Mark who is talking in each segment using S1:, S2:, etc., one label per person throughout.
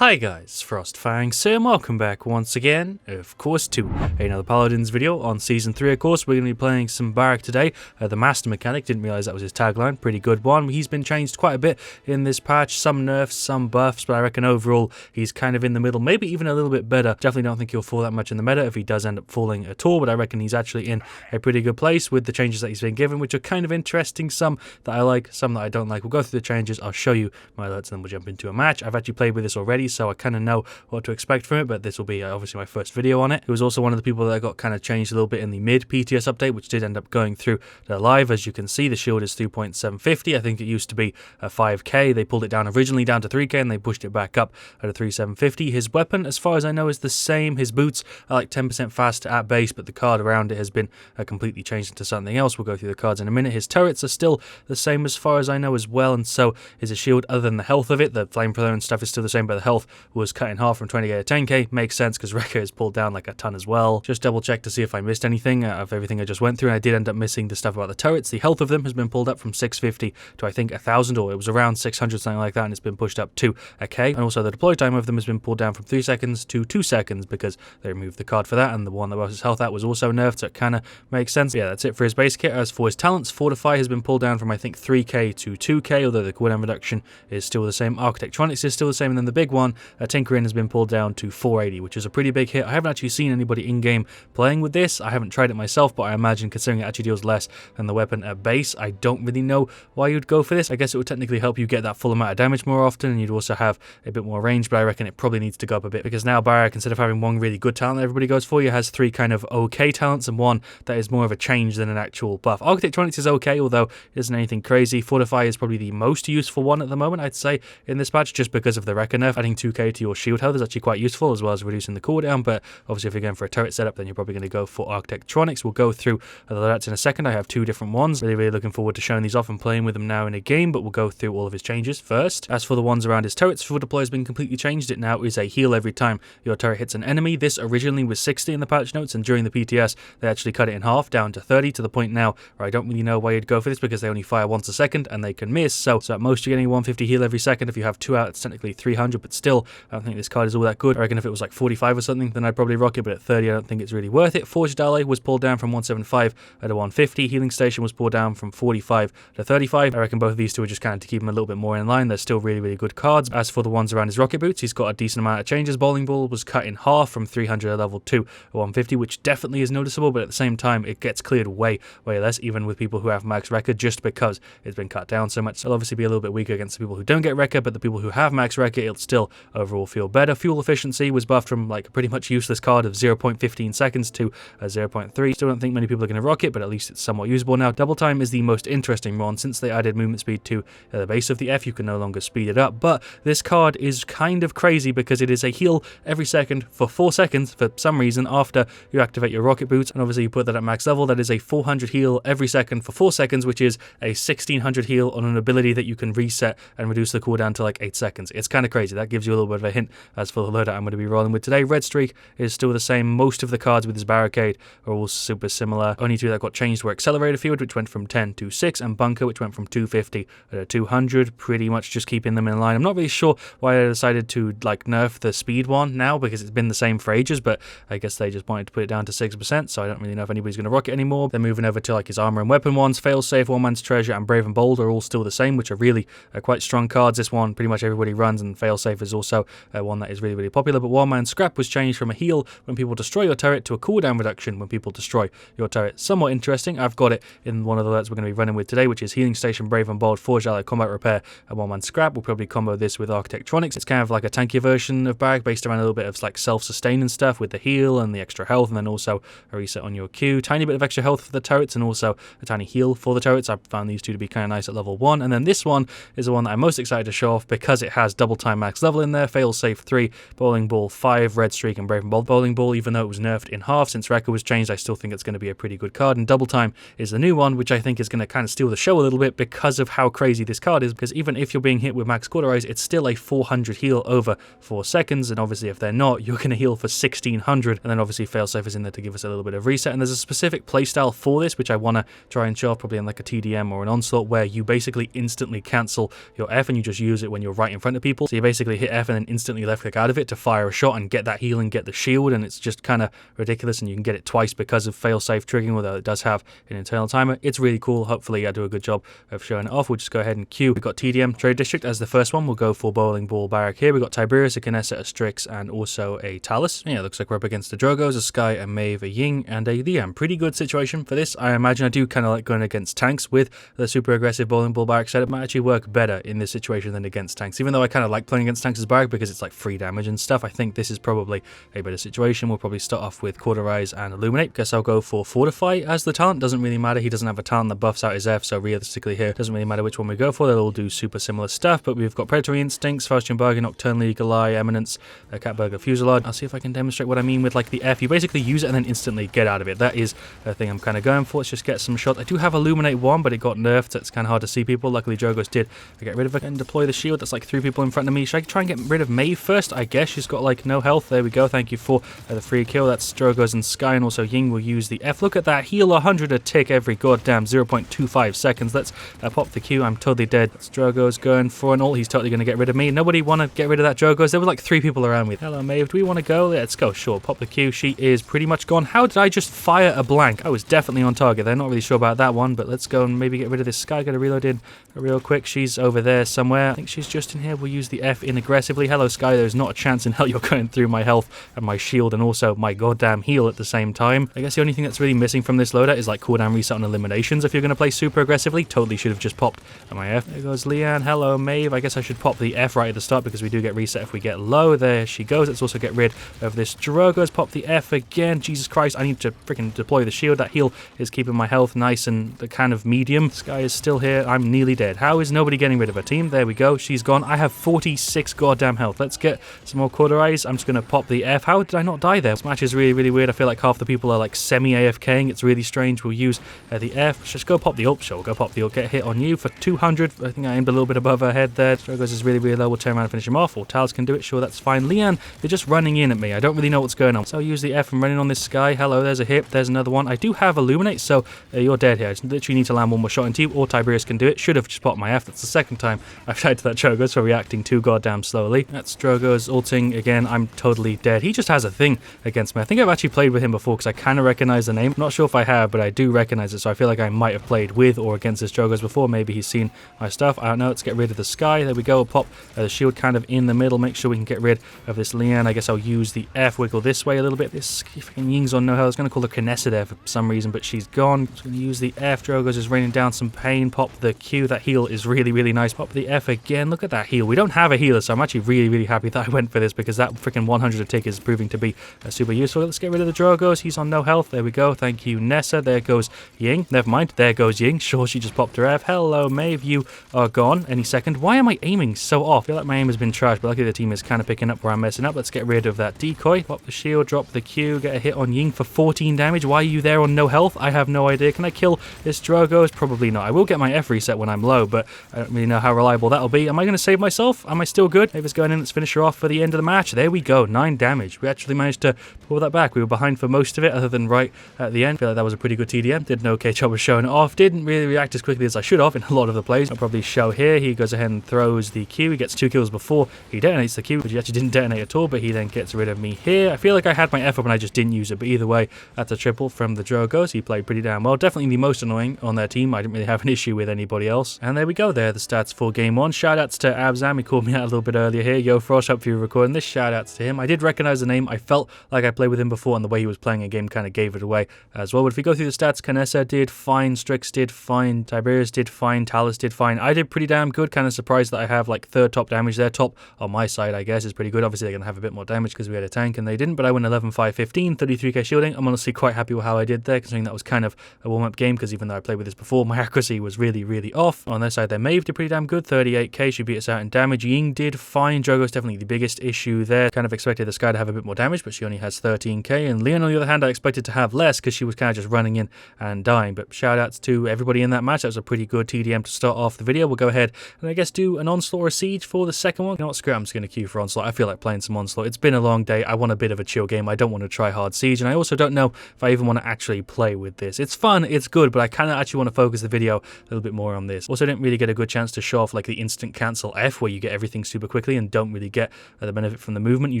S1: Hi guys, FrostFangs here, and welcome back once again, of course, to another Paladins video on Season 3, of course. We're going to be playing some Barik today. The Master Mechanic, didn't realise that was his tagline, pretty good one. He's been changed quite a bit in this patch, some nerfs, some buffs, but I reckon overall he's kind of in the middle, maybe even a little bit better. Definitely don't think he'll fall that much in the meta if he does end up falling at all, but I reckon he's actually in a pretty good place with the changes that he's been given, which are kind of interesting, some that I like, some that I don't like. We'll go through the changes, I'll show you my alerts, and then we'll jump into a match. I've actually played with this already, so I kind of know what to expect from it, but this will be obviously my first video on it. It was also one of the people that got kind of changed a little bit in the mid PTS update, which did end up going through the live. As you can see, the shield is 3.750. I think it used to be a 5k. They pulled it down originally down to 3k and they pushed it back up at a 3.750. His weapon, as far as I know, is the same. His boots are like 10% faster at base, but the card around it has been completely changed into something else. We'll go through the cards in a minute. His turrets are still the same as far as I know as well, and so is his shield, other than the health of it. The flamethrower and stuff is still the same, but the health was cut in half from 20k to 10k. Makes sense because Rekka is pulled down like a ton as well. Just double check to see if I missed anything of everything I just went through, and I did end up missing the stuff about the turrets. The health of them has been pulled up from 650 to I think 1000, or it was around 600, something like that, and it's been pushed up to a k. And also the deploy time of them has been pulled down from 3 seconds to 2 seconds because they removed the card for that, and the one that was his health at was also nerfed, so it kind of makes sense. Yeah, that's it for his base kit. As for his talents, Fortify has been pulled down from I think 3k to 2k, although the cooldown reduction is still the same. Architectronics is still the same, and then the big one, Tinkering, has been pulled down to 480, which is a pretty big hit. I haven't actually seen anybody in-game playing with this. I haven't tried it myself, but I imagine considering it actually deals less than the weapon at base, I don't really know why you'd go for this. I guess it would technically help you get that full amount of damage more often, and you'd also have a bit more range, but I reckon it probably needs to go up a bit, because now Barik, instead of having one really good talent that everybody goes for, has 3 kind of okay talents and one that is more of a change than an actual buff. Architectronics is okay, although it isn't anything crazy. Fortify is probably the most useful one at the moment, I'd say, in this patch, just because of the Rekka nerf. Adding 2k to your shield health is actually quite useful, as well as reducing the cooldown, but obviously if you're going for a turret setup, then you're probably going to go for Architectronics. We'll go through the alerts in a second. I have 2 different ones. Really looking forward to showing these off and playing with them now in a game, but we'll go through all of his changes first. As for the ones around his turrets, full deploy has been completely changed. It now is a heal every time your turret hits an enemy. This originally was 60 in the patch notes, and during the PTS they actually cut it in half down to 30, to the point now where I don't really know why you'd go for this, because they only fire once a second and they can miss. So at most you're getting 150 heal every second. If you have 2 out, it's technically 300, but still I don't think this card is all that good. I reckon if it was like 45 or something, then I'd probably rock it, but at 30 I don't think it's really worth it. Forged Ally was pulled down from 175 to 150. Healing Station was pulled down from 45 to 35. I reckon both of these two are just kind of to keep him a little bit more in line. They're still really good cards. As for the ones around his rocket boots, he's got a decent amount of changes. Bowling Ball was cut in half from 300 at level 2 to 150, which definitely is noticeable, but at the same time it gets cleared way less, even with people who have max Rekka, just because it's been cut down so much. It'll obviously be a little bit weaker against the people who don't get Rekka, but the people who have max Rekka, it'll still overall feel better. Fuel Efficiency was buffed from like a pretty much useless card of 0.15 seconds to 0.3. Still don't think many people are going to rock it, but at least it's somewhat usable now. Double Time is the most interesting one. Since they added movement speed to the base of the F, you can no longer speed it up, but this card is kind of crazy because it is a heal every second for 4 seconds for some reason after you activate your rocket boots, and obviously you put that at max level. That is a 400 heal every second for 4 seconds, which is a 1600 heal on an ability that you can reset and reduce the cooldown to like 8 seconds. It's kind of crazy. That gives you a little bit of a hint as for the loadout I'm going to be rolling with today. Red Streak is still the same. Most of the cards with his barricade are all super similar. Only 2 that got changed were Accelerator Field, which went from 10 to 6, and Bunker, which went from 250 to 200. Pretty much just keeping them in line. I'm not really sure why they decided to like nerf the speed one now, because it's been the same for ages, but I guess they just wanted to put it down to 6%, so I don't really know if anybody's going to rock it anymore. Then moving over to like his armor and weapon ones, Failsafe, One Man's Treasure, and Brave and Bold are all still the same, which are really quite strong cards. This one pretty much everybody runs, and Failsafe is also one that is really popular. But One Man's Scrap was changed from a heal when people destroy your turret to a cooldown reduction when people destroy your turret. Somewhat interesting. I've got it in one of the alerts we're going to be running with today, which is Healing Station, Brave and Bold, Forged Ally, Combat Repair, and One Man's Scrap. We'll probably combo this with Architectronics. It's kind of like a tankier version of Barik, based around a little bit of like self-sustain and stuff with the heal and the extra health, and then also a reset on your Q. Tiny bit of extra health for the turrets, and also a tiny heal for the turrets. I found these two to be kind of nice at level 1. And then this one is the one that I'm most excited to show off because it has Double Time max level in there, Failsafe 3, Bowling Ball 5, Red Streak, and Brave and Bold. Bowling Ball, even though it was nerfed in half since Rekka was changed, I still think it's going to be a pretty good card. And Double Time is the new one, which I think is going to kind of steal the show a little bit because of how crazy this card is, because even if you're being hit with max Cauterize, it's still a 400 heal over 4 seconds, and obviously if they're not, you're going to heal for 1600, and then obviously Failsafe is in there to give us a little bit of reset. And there's a specific playstyle for this, which I want to try and show off probably in like a TDM or an Onslaught, where you basically instantly cancel your F and you just use it when you're right in front of people. So you basically hit hit F and then instantly left click out of it to fire a shot and get that heal and get the shield, and it's just kind of ridiculous, and you can get it twice because of fail-safe triggering, although it does have an internal timer. It's really cool. Hopefully I do a good job of showing it off. We'll just go ahead and queue. We've got TDM Trade District as the first one. We'll go for Bowling Ball Barik here. We've got Tiberius, a Kinessa, a Strix, and also a Talus. Yeah, looks like we're up against the Drogos, a Sky, a Maeve, a Ying, and a Liam. Pretty good situation for this. I imagine I do kind of like going against tanks with the super aggressive Bowling Ball Barik setup. Might actually work better in this situation than against tanks, even though I kind of like playing against tanks as Barik because it's like free damage and stuff. I think this is probably a better situation. We'll probably start off with Cauterize and Illuminate. Guess I'll go for Fortify as the talent. Doesn't really matter. He doesn't have a talent that buffs out his F, so realistically here, doesn't really matter which one we go for. They'll all do super similar stuff, but we've got Predatory Instincts, Faustian Bargain, Nocturnal Eagle Eye, Eminence, Catburger Fusillade. I'll see if I can demonstrate what I mean with like the F. You basically use it and then instantly get out of it. That is the thing I'm kind of going for. Let's just get some shots. I do have Illuminate 1, but it got nerfed, so it's kind of hard to see people. Luckily, Drogos did get rid of it and deploy the shield. That's like 3 people in front of me. Should I try and get rid of Maeve first? I guess she's got like no health. There we go. Thank you for the free kill. That's Drogos and Sky, and also Ying will use the F. Look at that. Heal 100 a tick every goddamn 0.25 seconds. Let's pop the Q. I'm totally dead. That's Drogos going for an ult. He's totally going to get rid of me. Nobody want to get rid of that Drogos. There were like 3 people around me. Hello, Maeve. Do we want to go? Let's go. Sure. Pop the Q. She is pretty much gone. How did I just fire a blank? I was definitely on target. They're not really sure about that one, but let's go and maybe get rid of this Sky. Get a reload in real quick. She's over there somewhere. I think she's just in here. We'll use the F in aggressively. Hello, Sky. There's not a chance in hell you're going through my health and my shield and also my goddamn heal at the same time. I guess the only thing that's really missing from this loadout is like cooldown reset on eliminations. If you're going to play super aggressively, totally should have just popped my F. There goes Leanne. Hello, Maeve. I guess I should pop the F right at the start because we do get reset if we get low. There she goes. Let's also get rid of this Drogo's. Pop the F again. Jesus Christ, I need to freaking deploy the shield. That heal is keeping my health nice and the kind of medium. Sky is still here. I'm nearly dead. How is nobody getting rid of her team? There we go. She's gone. I have 46 goddamn health. Let's get some more Cauterize. I'm just going to pop the F. How did I not die there? This match is really, really weird. I feel like half the people are like semi-AFKing. It's really strange. We'll use the F. Let's just go pop the ult. Sure, we'll go pop the ult. Get a hit on you for 200. I think I aimed a little bit above her head there. Drogos is really, really low. We'll turn around and finish him off. Or Tals can do it. Sure, that's fine. Leanne, you're just running in at me. I don't really know what's going on. So I'll use the F and running on this Sky. Hello, there's a hit. There's another one. I do have Illuminate, so you're dead here. I just literally need to land one more shot into you, or Tiberius can do it. Should have just popped my F. That's the second time I've died to that Drogos for reacting too goddamn slowly. That's Drogos ulting again. I'm totally dead. He just has a thing against me. I think I've actually played with him before because I kind of recognize the name. I'm not sure if I have, but I do recognize it, so I feel like I might have played with or against this Drogos before. Maybe he's seen my stuff. I don't know. Let's get rid of the Sky. There we go. We'll pop the shield kind of in the middle. Make sure we can get rid of this Leanne. I guess I'll use the F. Wiggle this way a little bit. This fucking Ying's on no health. I was going to call her Kinessa there for some reason, but she's gone. Just going to use the F. Drogos is raining down some pain. Pop the Q. That heal is really, really nice. Pop the F again. Look at that heal. We don't have a healer, so I'm actually really, really happy that I went for this because that freaking 100 a tick is proving to be super useful. Let's get rid of the Drogos. He's on no health. There we go. Thank you, Nessa. There goes Ying. Never mind. There goes Ying. Sure, she just popped her F. Hello, Maeve. You are gone any second. Why am I aiming so off? I feel like my aim has been trashed, but luckily the team is kind of picking up where I'm messing up. Let's get rid of that decoy. Pop the shield. Drop the Q. Get a hit on Ying for 14 damage. Why are you there on no health? I have no idea. Can I kill this Drogos? Probably not. I will get my F reset when I'm low, but I don't really know how reliable that'll be. Am I going to save myself? Am I still good? Maeve's going in. Let's finish her off for the end of the match. There we go. 9 damage. We actually managed to pull that back. We were behind for most of it, other than right at the end. I feel like that was a pretty good TDM. Did an okay job of showing it off. Didn't really react as quickly as I should have in a lot of the plays. I'll probably show here. He goes ahead and throws the Q. He gets 2 kills before he detonates the Q, which he actually didn't detonate at all, but he then gets rid of me here. I feel like I had my F up and I just didn't use it, but either way, that's a triple from the Drogos. He played pretty damn well. Definitely the most annoying on their team. I didn't really have an issue with anybody else. And there we go there, the stats for game 1. Shoutouts to Abzam. He called me out a little bit earlier here. Yo, Frost, hope you're recording this. Shoutouts to him. I did recognize the name. I felt like I played with him before, and the way he was playing a game kind of gave it away as well. But if we go through the stats, Kinessa did fine, Strix did fine, Tiberius did fine, Talus did fine. I did pretty damn good. Kind of surprised that I have like 3rd top damage there. Top on my side, I guess, is pretty good. Obviously, they're going to have a bit more damage because we had a tank and they didn't, but I went 11, 5, 15, 33k shielding. I'm honestly quite happy with how I did there, considering that was kind of a warm-up game, because even though I played with this before, my accuracy was really, really off. On their side, their Maeve did pretty damn good, 38k. She beat us out in damage. Ying did fine. Drogo's definitely the biggest issue there. Kind of expected the Sky to have a bit more damage, but she only has 13k. And Leon, on the other hand, I expected to have less because she was kind of just running in and dying. But shout-outs to everybody in that match. That was a pretty good TDM to start off the video. We'll go ahead and I guess do an Onslaught or Siege for the second one. You know what, screw it, I'm just going to queue for Onslaught. I feel like playing some Onslaught. It's been a long day. I want a bit of a chill game. I don't want to try hard Siege, and I also don't know if I even want to actually play with this. It's fun, it's good, but I kind of actually want to focus the video a little bit more on this. Also, didn't really get a good chance to show off like the instant cancel F, where you get everything super quickly and don't really get the benefit from the movement. You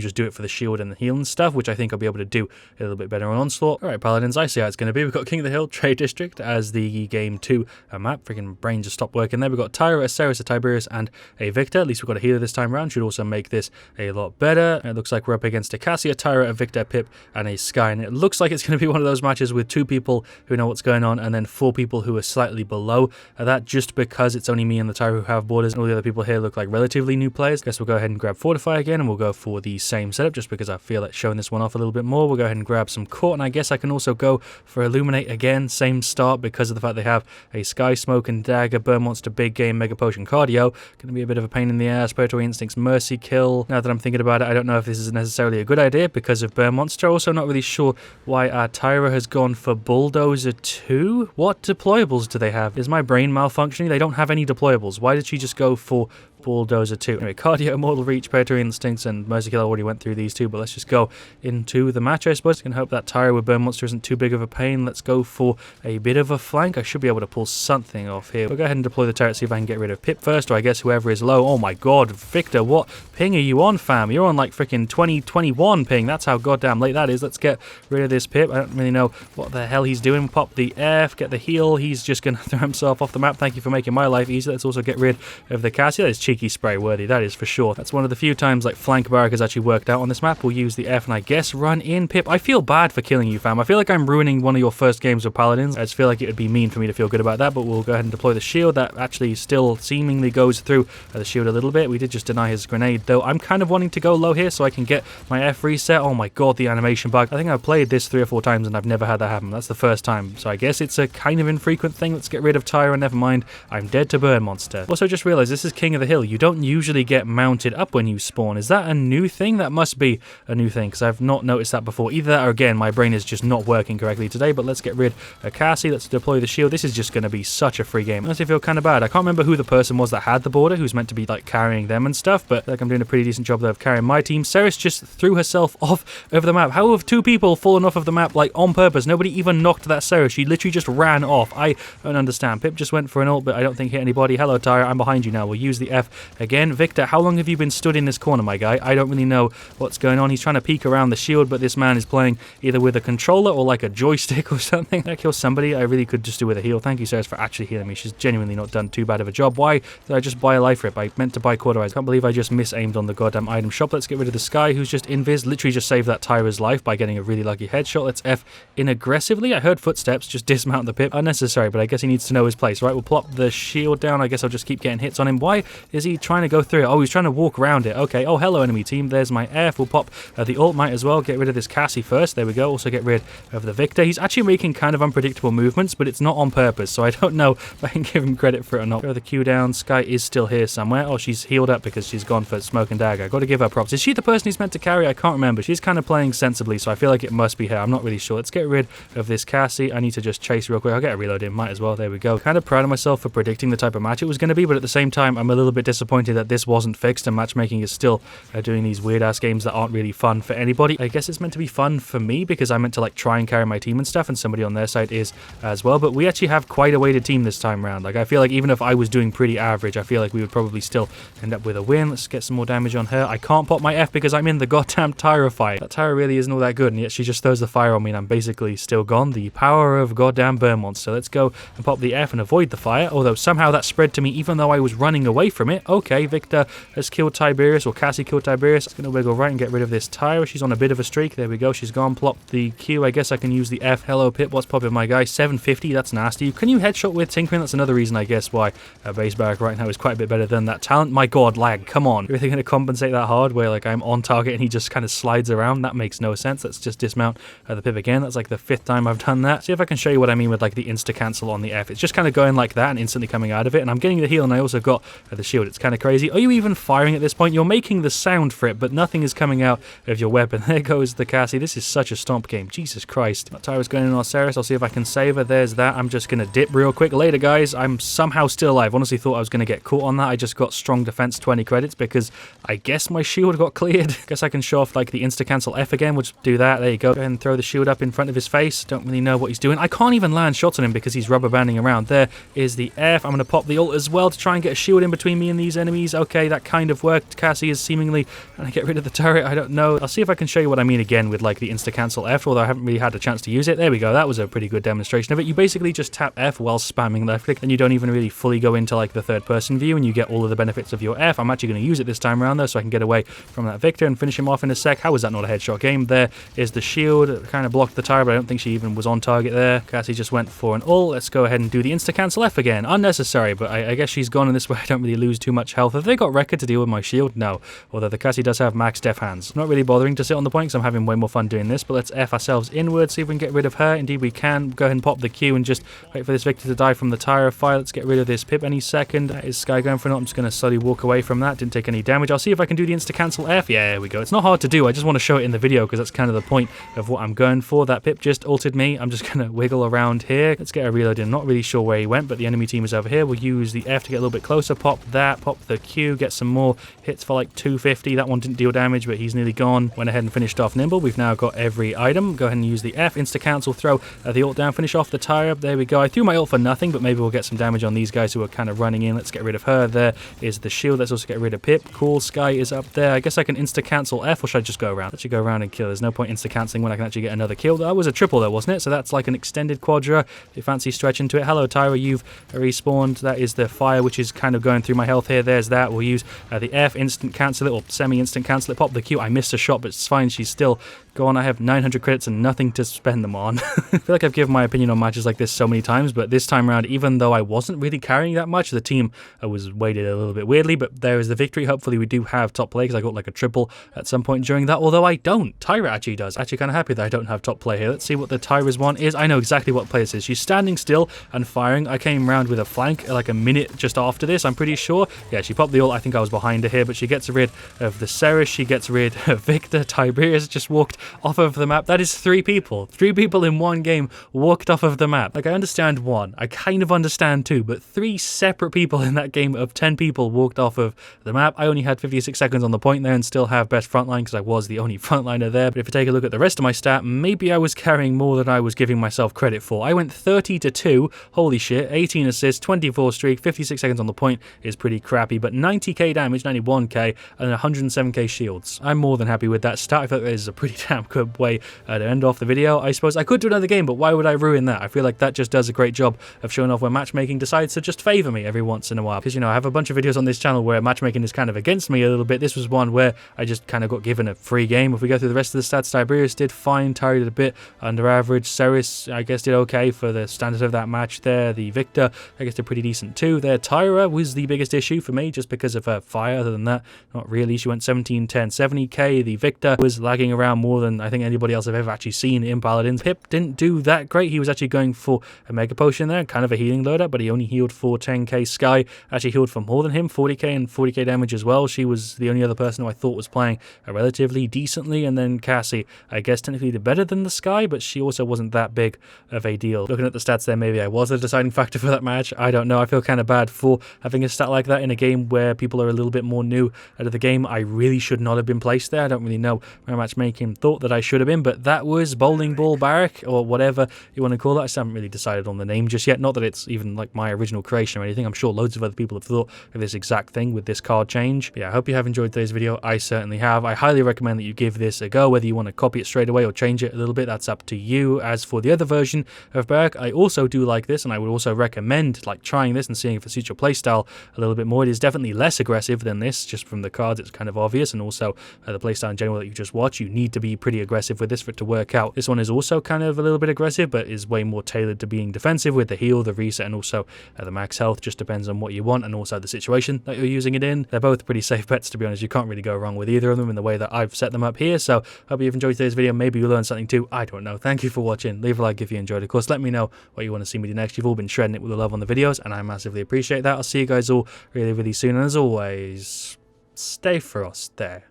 S1: just do it for the shield and the heal and stuff, which I think I'll be able to do a little bit better on Onslaught. Alright, Paladins, I see how it's going to be. We've got King of the Hill, Trade District as the Game 2 map. Freaking brain just stopped working there. We've got Tyra, a Ceres, a Tiberius, and a Victor. At least we've got a healer this time around. Should also make this a lot better. It looks like we're up against a Cassie, a Tyra, a Victor, Pip, and a Skye. And it looks like it's going to be one of those matches with 2 people who know what's going on and then 4 people who are slightly below that, just because it's only me and the Tyra who have borders, and all the other people here look like relatively new players. Guess we'll go ahead and grab Fortify again, and we'll go for the same setup just because I feel like showing this one off a little bit more. We'll go ahead and grab some Court, and I guess I can also go for Illuminate again. Same start because of the fact they have a Sky Smoke and Dagger, Burn Monster, Big Game, Mega Potion, Cardio. Going to be a bit of a pain in the ass. Predatory Instincts, Mercy Kill. Now that I'm thinking about it, I don't know if this is necessarily a good idea because of Burn Monster. Also not really sure why our Tyra has gone for Bulldozer 2. What deployables do they have? Is my brain malfunctioning? They don't have any deployables. Why did she just go for Bulldozer 2? Anyway, Cardio, Mortal Reach, Predatory Instincts, and Mercy Kill. I already went through these 2, but let's just go into the match, I suppose. Can hope that Tyra with Burn Monster isn't too big of a pain. Let's go for a bit of a flank. I should be able to pull something off here. We'll go ahead and deploy the turret, see if I can get rid of Pip first, or I guess whoever is low. Oh my god, Victor, what ping are you on, fam? You're on like freaking 2021 ping. That's how goddamn late that is. Let's get rid of this Pip. I don't really know what the hell he's doing. Pop the F, get the heal. He's just going to throw himself off the map. Thank you for making my life easy. Let's also get rid of the Cassie. That is cheeky spray worthy. That is for sure. That's one of the few times like flank Barik has actually worked out on this map. We'll use the F and I guess run in Pip. I feel bad for killing you, fam. I feel like I'm ruining one of your first games with Paladins. I just feel like it would be mean for me to feel good about that, but we'll go ahead and deploy the shield. That actually still seemingly goes through the shield a little bit. We did just deny his grenade though. I'm kind of wanting to go low here so I can get my F reset. Oh my god, the animation bug. I think I've played this 3 or 4 times and I've never had that happen. That's the first time. So I guess it's a kind of infrequent thing. Let's get rid of Tyra. Never mind. I'm dead to Burn Monster. Also just realized this is King of the Hill. You don't usually get mounted up when you spawn. Is that a new thing? That must be a new thing because I've not noticed that before. Either that or again, my brain is just not working correctly today, but let's get rid of Cassie. Let's deploy the shield. This is just going to be such a free game. Honestly, I feel kind of bad. I can't remember who the person was that had the border, who's meant to be like carrying them and stuff, but I feel like I'm doing a pretty decent job though of carrying my team. Ceres just threw herself off over the map. How have 2 people fallen off of the map like on purpose? Nobody even knocked that Ceres. She literally just ran off. I don't understand. Pip just went for an ult, but I don't think hit anybody. Hello, Tyra. I'm behind you now. We'll use the F again. Victor, how long have you been stood in this corner, my guy? I don't really know what's going on. He's trying to peek around the shield, but this man is playing either with a controller or like a joystick or something. That kills somebody. I really could just do with a heal. Thank you, Ceres, for actually healing me. She's genuinely not done too bad of a job. Why did I just buy a life rip? I meant to buy Cauterize. Can't believe I just misaimed on the goddamn item shop. Let's get rid of the Skye, who's just invis. Literally just saved that Tyra's life by getting a really lucky headshot. Let's F in aggressively. I heard footsteps. Just dismount the Pip. Unnecessary, but I guess he needs to know his place. Right, we'll plop the shield down. I guess I'll just keep getting hits on him. Why is he trying to go through it? Oh, he's trying to walk around it. Okay. Oh, hello, enemy team. There's my F. We'll pop the ult might as well. Get rid of this Cassie first. There we go. Also get rid of the Victor. He's actually making kind of unpredictable movements, but it's not on purpose, so I don't know if I can give him credit for it or not. Throw the Q down. Skye is still here somewhere. Oh, she's healed up because she's gone for Smoke and Dagger. Got to give her props. Is she the person he's meant to carry? I can't remember. She's kind of playing sensibly, so I feel like it must be her. I'm not really sure. Let's get rid of this Cassie. I need to just chase real quick. I'll get a reload in. Might as well. There we go. Kind of proud of myself for predicting the type of match it was going to be, but at the same time, I'm a little bit disappointed that this wasn't fixed and matchmaking is still doing these weird-ass games that aren't really fun for anybody. I guess it's meant to be fun for me because I meant to like try and carry my team and stuff, and somebody on their side is as well, but we actually have quite a weighted team this time around. Like I feel like even if I was doing pretty average, I feel like we would probably still end up with a win. Let's get some more damage on her. I can't pop my F because I'm in the goddamn Tyra fight. That Tyra really isn't all that good, and yet she just throws the fire on me and I'm basically still gone. The power of goddamn Burn Monster. Let's go and pop the F and avoid the fire, although somehow that spread to me even though I was running away from it. Okay, Victor has killed Tiberius, or Cassie killed Tiberius. It's going to wiggle right and get rid of this Tyra. She's on a bit of a streak. There we go. She's gone. Plop the Q. I guess I can use the F. Hello, Pip. What's popping, my guy? 750. That's nasty. Can you headshot with Tinkering? That's another reason, I guess, why base Barik right now is quite a bit better than that talent. My god, lag. Come on. You're really going to compensate that hard where like I'm on target and he just kind of slides around? That makes no sense. Let's just dismount the Pip again. That's like the 5th time I've done that. See if I can show you what I mean with like the insta-cancel on the F. It's just kind of going like that and instantly coming out of it. And I'm getting the heal and I also got the shield. It's kind of crazy. Are you even firing at this point? You're making the sound for it, but nothing is coming out of your weapon. There goes the Cassie. This is such a stomp game. Jesus Christ. That Tyra's going in on Ceres. I'll see if I can save her. There's that. I'm just going to dip real quick. Later, guys. I'm somehow still alive. Honestly thought I was going to get caught on that. I just got strong defense 20 credits because I guess my shield got cleared. Guess I can show off like the insta-cancel F again. We'll just do that. There you go. Go ahead and throw the shield up in front of his face. Don't really know what he's doing. I can't even land shots on him because he's rubber banding around. There is the F. I'm going to pop the ult as well to try and get a shield in between me in these enemies. Okay, that kind of worked. Cassie is seemingly trying to get rid of the turret. I don't know. I'll see if I can show you what I mean again with like the insta-cancel F, although I haven't really had a chance to use it. There we go. That was a pretty good demonstration of it. You basically just tap F while spamming left click, and you don't even really fully go into like the third person view, and you get all of the benefits of your F. I'm actually going to use it this time around though, so I can get away from that Victor and finish him off in a sec. How was that not a headshot game? There is the shield. Kind of blocked the Tyra, but I don't think she even was on target there. Cassie just went for an ult. Let's go ahead and do the insta-cancel F again. Unnecessary, but I guess she's gone in this way. I don't really lose too much health. Have they got record to deal with my shield? No. Although the Cassie does have max def hands. Not really bothering to sit on the point because I'm having way more fun doing this, but let's F ourselves inward, see if we can get rid of her. Indeed we can. Go ahead and pop the Q and just wait for this Victor to die from the Tyra fire. Let's get rid of this Pip any second. That is Sky going for an ult. I'm just going to slowly walk away from that. Didn't take any damage. I'll see if I can do the insta-cancel F. Yeah, there we go. It's not hard to do. I just want to show it in the video because that's kind of the point of what I'm going for. That Pip just ulted me. I'm just going to wiggle around here. Let's get a reload in. Not really sure where he went, but the enemy team is over here. We'll use the F to get a little bit closer. Pop that. Pop the Q. Get some more hits for like 250. That one didn't deal damage, but he's nearly gone. Went ahead and finished off Nimble. We've now got every item. Go ahead and use the F. Insta-cancel. Throw the ult down. Finish off the Tyra. There we go. I threw my ult for nothing, but maybe we'll get some damage on these guys who are kind of running in. Let's get rid of her. There is the shield. Let's also get rid of Pip. Cool. Sky is up there. I guess I can insta-cancel F, or should I just go around? Let's go around and kill. There's no point insta-canceling when I can actually get another kill. That was a triple though, wasn't it? So that's like an extended quadra. You fancy stretch into it. Hello, Tyra. You've respawned. That is the fire, which is kind of going through my health here. There's that. We'll use the F, instant cancel it, or semi-instant cancel it. Pop the Q. I missed a shot, but it's fine. She's still gone. I have 900 credits and nothing to spend them on. I feel like I've given my opinion on matches like this so many times, but this time around, even though I wasn't really carrying that much, the team was weighted a little bit weirdly, but there is the victory. Hopefully we do have top play because I got like a triple at some point during that, although I don't. Tyra actually does. Actually kind of happy that I don't have top play here. Let's see what the Tyra's one is. I know exactly what play this is. She's standing still and firing. I came around with a flank like a minute just after this, I'm pretty sure. Yeah, she popped the ult. I think I was behind her here, but she gets rid of the Ceres. She gets rid of Victor. Tiberius just walked off of the map. That is 3 people. 3 people in one game walked off of the map. Like, I understand 1. I kind of understand 2, but 3 separate people in that game of 10 people walked off of the map. I only had 56 seconds on the point there and still have best frontline because I was the only frontliner there. But if you take a look at the rest of my stat, maybe I was carrying more than I was giving myself credit for. I went 30-2. Holy shit. 18 assists, 24 streak, 56 seconds on the point is pretty crappy, but 90k damage, 91k, and 107k shields. I'm more than happy with that stat. I feel like that is a pretty damn good way to end off the video. I suppose I could do another game, but why would I ruin that? I feel like that just does a great job of showing off where matchmaking decides to just favor me every once in a while. Because, you know, I have a bunch of videos on this channel where matchmaking is kind of against me a little bit. This was one where I just kind of got given a free game. If we go through the rest of the stats, Tiberius did fine, Tyra did a bit under average, Ceres, I guess, did okay for the standard of that match there. The Victor, I guess, did pretty decent too. There, Tyra was the biggest issue for me just because of her fire. Other than that, not really. She went 17, 10, 70k. The Victor was lagging around more than I think anybody else I've ever actually seen in Paladins. Pip didn't do that great. He was actually going for a mega potion there, kind of a healing loadout, but he only healed for 10k. Sky actually healed for more than him, 40k and 40k damage as well. She was the only other person who I thought was playing relatively decently. And then Cassie, I guess, technically did better than the Sky, but she also wasn't that big of a deal. Looking at the stats there, maybe I was a deciding factor for that match. I don't know. I feel kind of bad for having a stat like that in a game where people are a little bit more new out of the game. I really should not have been placed there. I don't really know where matchmaking thought that I should have been, but that was Paladins Barik, or whatever you want to call it. I just haven't really decided on the name just yet. Not that it's even like my original creation or anything. I'm sure loads of other people have thought of this exact thing with this card change. But yeah, I hope you have enjoyed today's video. I certainly have. I highly recommend that you give this a go, whether you want to copy it straight away or change it a little bit. That's up to you. As for the other version of Barik, I also do like this, and I would also recommend like trying this and seeing if it suits your playstyle a little bit more. It is definitely less aggressive than this, just from the cards. It's kind of obvious, and also the playstyle in general that you just watch. You need to be pretty aggressive with this for it to work out. This one is also kind of a little bit aggressive, but is way more tailored to being defensive with the heal, the reset, and also the max health. Just depends on what you want and also the situation that you're using it in. They're both pretty safe bets, to be honest. You can't really go wrong with either of them in the way that I've set them up here. So hope you've enjoyed today's video. Maybe you learned something too. I don't know. Thank you for watching. Leave a like if you enjoyed. Of course, let me know what you want to see me do next. You've all been shredding it with the love on the videos, and I massively appreciate that. I'll see you guys all really, really soon. And as always, stay Frost there.